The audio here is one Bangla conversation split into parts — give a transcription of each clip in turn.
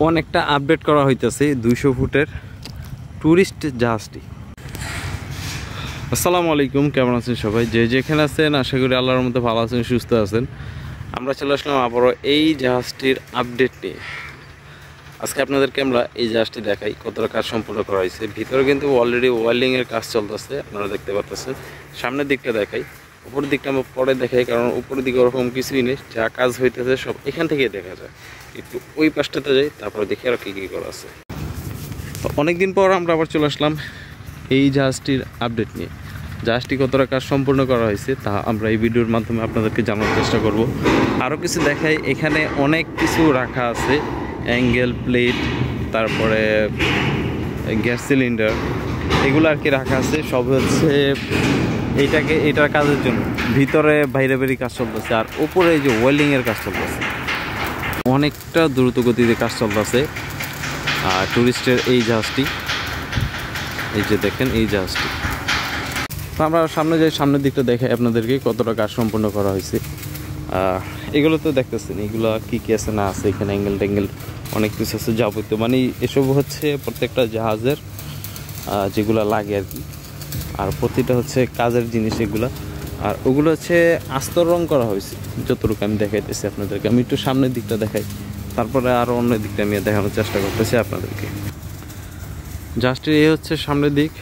অনেকটা আপডেট করা হইতেছে 200 ফুটের ট্যুরিস্ট জাহাজটি। আসসালামু আলাইকুম, কেমন আছেন সবাই? যে যেখানে আছেন আশা করি আল্লাহর মধ্যে ভালো আছেন, সুস্থ আছেন। আমরা চলে আসলাম আবারও এই জাহাজটির আপডেট নিয়ে। আজকে আপনাদেরকে আমরা এই জাহাজটি দেখাই কতটা কাজ সম্পূর্ণ করা হয়েছে। ভিতরে কিন্তু অলরেডি ওয়েল্ডিংয়ের কাজ চলতেছে, আপনারা দেখতে পাচ্ছেন। সামনের দিকটা দেখাই, উপরের দিকটা আমরা পরে দেখাই, কারণ উপরের দিকে ওরকম কিছুই নেই। যা কাজ হইতেছে সব এখান থেকেই দেখা যায়। একটু ওই পাশটাতে যাই, তারপরে দেখি আর কী কী করা আছে। অনেকদিন পর আমরা আবার চলে আসলাম এই জাহাজটির আপডেট নিয়ে। জাহাজটি কতটা কাজ সম্পূর্ণ করা হয়েছে তা আমরা এই ভিডিওর মাধ্যমে আপনাদেরকে জানার চেষ্টা করব। আরও কিছু দেখাই, এখানে অনেক কিছু রাখা আছে, অ্যাঙ্গেল, প্লেট, তারপরে গ্যাস সিলিন্ডার, এগুলো আর কি রাখা আছে। সব হচ্ছে এটার কাজের জন্য। ভিতরে বাইরে বেরিয়ে কাজ চলতেছে, আর উপরে এই যে ওয়েল্ডিংয়ের কাজ চলতেছে। অনেকটা দ্রুত গতিতে কাজ চলতেছে ট্যুরিস্টের এই জাহাজটি। এই যে দেখেন এই জাহাজটি। তো আমরা সামনে যাই, সামনের দিকটা দেখে আপনাদেরকে কতটা কাজ সম্পূর্ণ করা হয়েছে। এগুলো তো দেখতেছেন, এগুলো কী কী আছে না আছে। এখানে অ্যাঙ্গেল ট্যাঙ্গেল অনেক কিছু আছে যাবতীয়, মানে এসব হচ্ছে প্রত্যেকটা জাহাজের যেগুলো লাগে আর কি। আর প্রতিটা হচ্ছে কাজের জিনিস এগুলো। আর ওগুলো হচ্ছে আস্তর রং করা হয়েছে, যতটুকু আমি দেখাইতেছি আপনাদেরকে। আমি একটু সামনের দিকটা দেখাই, তারপরে আরও অন্য দিকটা আমি দেখানোর চেষ্টা করতেছি আপনাদেরকে। জাহাজটির এই হচ্ছে সামনের দিক,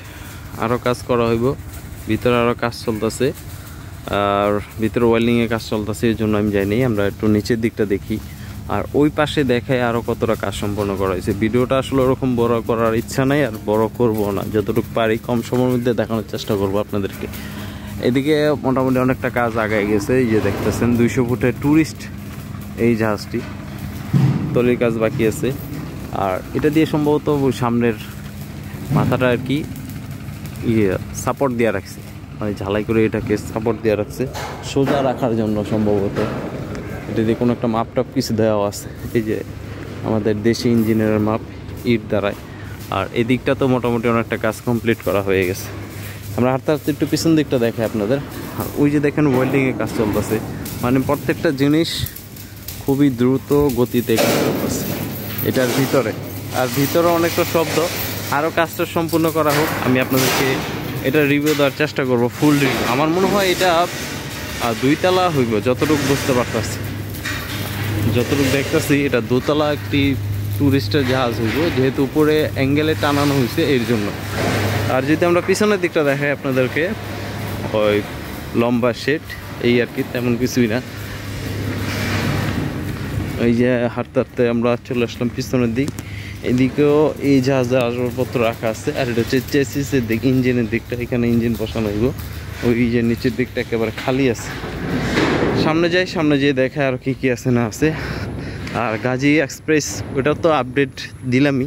আরও কাজ করা হইব। ভিতরে আরও কাজ চলতেছে, আর ভিতরে ওয়েল্ডিংয়ে কাজ চলতেছে, এই জন্য আমি যাইনি। আমরা একটু নিচের দিকটা দেখি, আর ওই পাশে দেখায় আরও কতটা কাজ সম্পন্ন করা হয়েছে। ভিডিওটা আসলে ওরকম বড় করার ইচ্ছা নেই, আর বড় করব না। যতটুকু পারি কম সময়ের মধ্যে দেখানোর চেষ্টা করব আপনাদেরকে। এদিকে মোটামুটি অনেকটা কাজ আগায় গেছে। এই যে দেখতেছেন 200 ফুটের ট্যুরিস্ট এই জাহাজটি, তলির কাজ বাকি আছে। আর এটা দিয়ে সম্ভবত সামনের মাথাটা আর কি সাপোর্ট দেওয়া রাখছে, মানে ঝালাই করে এটাকে সাপোর্ট দেওয়া রাখছে সোজা রাখার জন্য সম্ভবত। এটা দিয়ে কোনো একটা মাপ টাপ কিছু দেওয়া আছে, এই যে আমাদের দেশি ইঞ্জিনিয়ারের মাপ ইট দ্বারায়। আর এদিকটা তো মোটামুটি অনেকটা কাজ কমপ্লিট করা হয়ে গেছে। আমরা হাঁটতে হাঁটতে একটু পিছন দিকটা দেখাই আপনাদের। আর ওই যে দেখেন ওয়েল্ডিংয়ে কাজ চলতেছে, মানে প্রত্যেকটা জিনিস খুবই দ্রুত গতিতে কাজ চলতেছে এটার ভিতরে। আর ভিতরে অনেকটা শব্দ। আরও কাজটা সম্পূর্ণ করা হোক, আমি আপনাদেরকে এটা রিভিউ দেওয়ার চেষ্টা করব, ফুল রিভিউ। আমার মনে হয় এটা 2 তলা হইব, যতটুকু বুঝতে পারতেছি, যতটুকু দেখতেছি এটা 2 তলা একটি ট্যুরিস্টের জাহাজ হইব, যেহেতু উপরে অ্যাঙ্গেলে টানানো হয়েছে এর জন্য। আর যদি আমরা পিছনের দিকটা দেখাই আপনাদেরকে, ওই লম্বা শেড, এই আর কি, তেমন কিছুই না। এই যে হাঁটতে হাঁটতে আমরা চলে আসলাম পিছনের দিক। এদিকেও এই জাহাজের আসবাবপত্র রাখা আছে। আর এটা হচ্ছে চেসিসের দিক, ইঞ্জিনের দিকটা। এখানে ইঞ্জিন বসানো হইব। ওই যে নিচের দিকটা একেবারে খালি আছে। সামনে যাই, সামনে যেয়ে দেখা আর কি কি আছে না আছে। আর গাজী এক্সপ্রেস, ওটাও তো আপডেট দিলামই।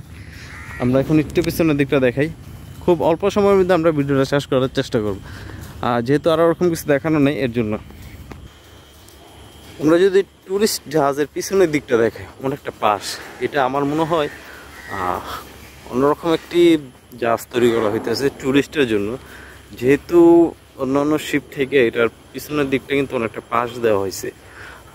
আমরা এখন একটু পিছনের দিকটা দেখাই। খুব অল্প সময়ের মধ্যে আমরা ভিডিওটা শেষ করার চেষ্টা করব, যেহেতু আরও ওরকম কিছু দেখানো নেই এর জন্য। আমরা যদি ট্যুরিস্ট জাহাজের পিছনের দিকটা দেখাই, অনেকটা পাশ। এটা আমার মনে হয় অন্যরকম একটি জাহাজ তৈরি করা হইতেছে ট্যুরিস্টের জন্য, যেহেতু অন্যান্য শিপ থেকে এটার পিছনের দিকটা কিন্তু অনেকটা পাশ দেওয়া হয়েছে।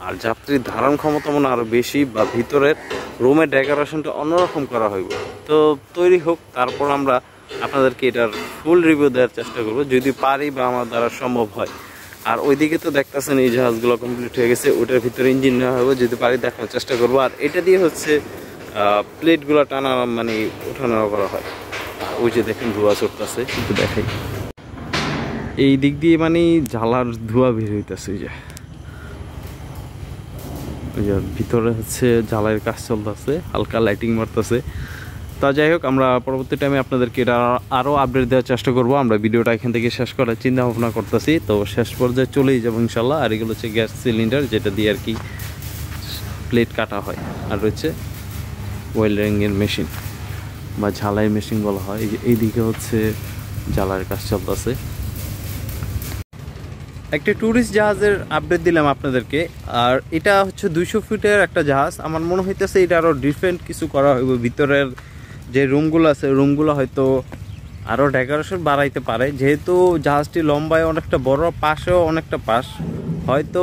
আর যাত্রীর ধারণ ক্ষমতা মনে আরও বেশি, বা ভিতরের রুমের ডেকোরেশনটা অন্যরকম করা হইব। তো তৈরি হোক, তারপর আমরা আপনাদেরকে এটার ফুল রিভিউ দেওয়ার চেষ্টা করব, যদি পারি বা আমার দ্বারা সম্ভব হয়। আর ওইদিকে তো দেখতেছেন এই জাহাজগুলো কমপ্লিট হয়ে গেছে, ওটার ভিতরে ইঞ্জিন নেওয়া হবে, যদি পারি দেখার চেষ্টা করবো। আর এটা দিয়ে হচ্ছে প্লেটগুলো টানা, মানে ওঠানো করা হয়। ওই যে দেখেন ধোঁয়া চড়তেছে, কিন্তু দেখাই এই দিক দিয়ে, মানে জ্বালার ধোঁয়া বের হইতেছে। ওই যে ভিতরে হচ্ছে জ্বালাইয়ের কাজ চলতেছে, হালকা লাইটিং মারতেছে। তা যাই হোক, আমরা পরবর্তী টাইমে আপনাদেরকে এটা আরও আপডেট দেওয়ার চেষ্টা করব। আমরা ভিডিওটা এখান থেকে শেষ করার চিন্তা ভাবনা করতেছি, তো শেষ পর্যায়ে চলেই যাবো ইনশাল্লাহ। আর এগুলো হচ্ছে গ্যাস সিলিন্ডার, যেটা দিয়ে আর কি প্লেট কাটা হয়। আর রয়েছে ওয়েল্ডিংয়ের মেশিন বা ঝালাই মেশিন বলা হয়। এইদিকে হচ্ছে জ্বালার কাজ চলতেছে। একটা ট্যুরিস্ট জাহাজের আপডেট দিলাম আপনাদেরকে। আর এটা হচ্ছে 200 ফিটের একটা জাহাজ। আমার মনে হইতেছে এটা আরও ডিফারেন্ট কিছু করা হইব। ভিতরের যে রুমগুলো আছে, রুমগুলো হয়তো আরও ডেকোরেশন বাড়াইতে পারে, যেহেতু জাহাজটি লম্বায় অনেকটা বড়, পাশেও অনেকটা পাশ, হয়তো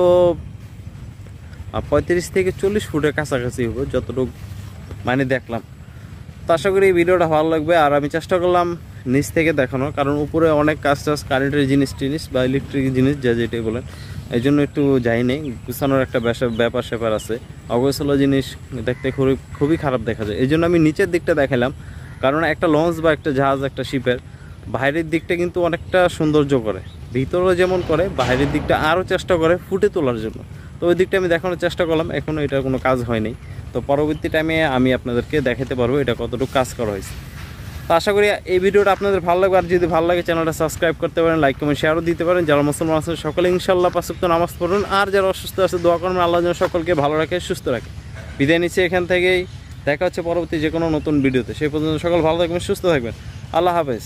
35 থেকে 40 ফুটের কাছাকাছি হবে, যতটুকু মানে দেখলাম। তো আশা করি এই ভিডিওটা ভালো লাগবে। আর আমি চেষ্টা করলাম নিচ থেকে দেখানো, কারণ উপরে অনেক কাজ টাজ কারেন্টের জিনিস টিনিস বা ইলেকট্রিক জিনিস যা যেটাই বলেন, এই জন্য একটু যাইনি, গুছানোর একটা ব্যাপার স্যাপার আছে। অগোছালো জিনিস দেখতে খুবই খারাপ দেখা যায়, এই জন্য আমি নিচের দিকটা দেখালাম। কারণ একটা লঞ্চ বা একটা জাহাজ, একটা শিপের বাইরের দিকটা কিন্তু অনেকটা সৌন্দর্য করে, ভিতরে যেমন করে বাইরের দিকটা আরও চেষ্টা করে ফুটে তোলার জন্য। তো ওই দিকটা আমি দেখানোর চেষ্টা করলাম, এখনও এটার কোনো কাজ হয়নি। তো পরবর্তী টাইমে আমি আপনাদেরকে দেখাতে পারবো এটা কতটুকু কাজ করা হয়েছে। তো আশা করি এই ভিডিওটা আপনাদের ভালো লাগবে। আর যদি ভালো লাগে চ্যানেলটা সাবস্ক্রাইব করতে পারেন, লাইক কমেন্ট শেয়ারও দিতে পারেন। যারা মুসলমান আছেন সকলে ইনশাআল্লাহ 5 ওয়াক্ত নামাজ পড়ুন। আর যারা অসুস্থ আছে দোয়া করবেন আল্লাহ যেন সকলকে ভালো রাখে, সুস্থ রাখে। বিদায় নিচ্ছি এখান থেকেই, দেখা হচ্ছে পরবর্তী যে কোনো নতুন ভিডিওতে। সেই পর্যন্ত সকল ভালো থাকবেন, সুস্থ থাকবেন। আল্লাহ হাফেজ।